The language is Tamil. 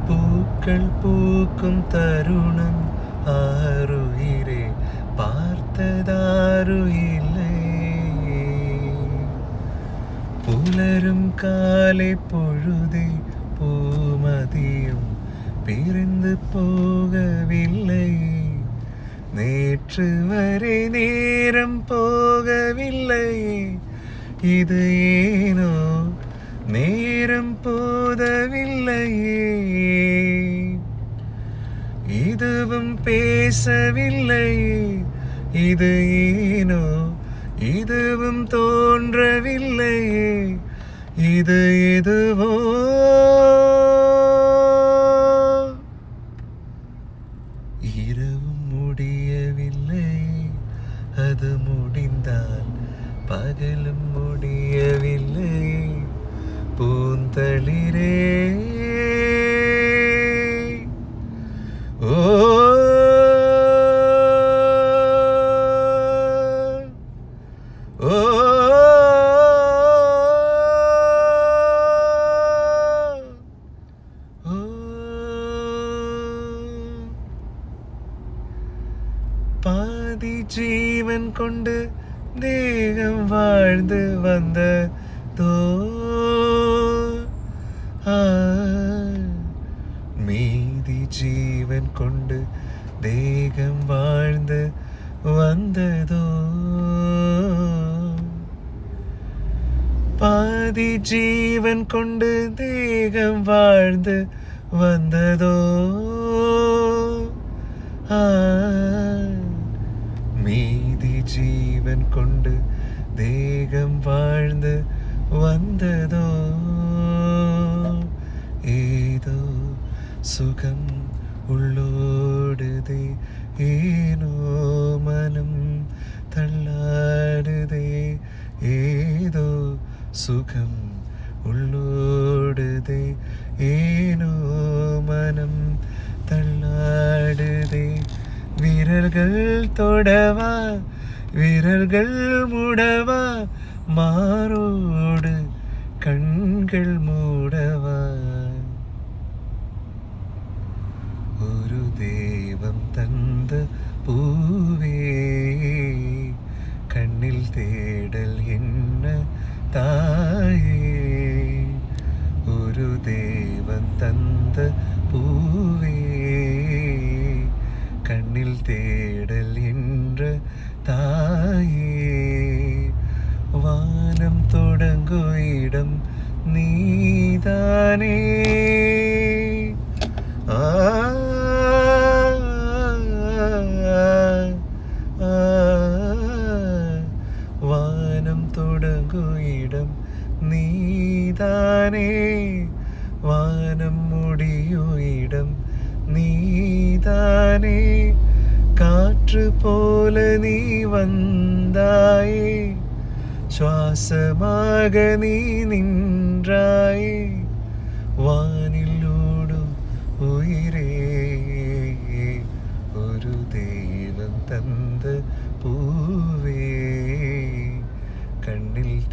பூக்கள் பூக்கும் தருணம் ஆருயிரே பார்த்ததாரு இல்லை. புலரும் காலை பொழுதே பூமதியும் பிரிந்து போகவில்லை. நேற்று வரை நேரம் போகவில்லை. இது ஏனோ நேரம் போதவில்லையே. இதுவும் பேசவில்லையே. இது ஏனோ இதுவும் தோன்றவில்லையே. இது எதுவோ இரவும் முடியவில்லை. அது முடிந்தால் பகலும் முடியவில்லை. பூந்தளிரே ஓ ஓ பாதி ஜீவன் கொண்டு தேகம் வாழ்ந்து வந்ததோ. மீதி ஜீவன் கொண்டு தேகம் வாழ்ந்து வந்ததோ. பாதி ஜீவன் கொண்டு தேகம் வாழ்ந்து வந்ததோ. மீதி ஜீவன் கொண்டு தேகம் வாழ்ந்து வந்ததோ. ஏதோ சுகம் உள்ளோடுதே. ஏனோ மனம் தள்ளாடுதே. ஏதோ சுகம் உள்ளோடுதே. ஏனோ மனம் தள்ளாடுதே. விரல்கள் தொடவா விரல்கள் மூடவா. மாரோடு கண்கள் மூடவா. ஒரு தெய்வம் தந்த பூவே கண்ணில் தேடல் என்ன தாயே. ஒரு தெய்வம் தந்த பூவே கண்ணில் தேடல் என்ற தாயே. வானம் தொடங்கும் இடம் நீதானே. வானம் தொடங்கும் இடம் நீதானே. வானம் முடியும் இடம் நீதானே. காற்று போல நீ வந்தாயே. சுவாசமாக நீ நின்றாயே. வானில் ஓடும் உயிரே ஒரு தெய்வம் தந்த பூவே கண்ணில்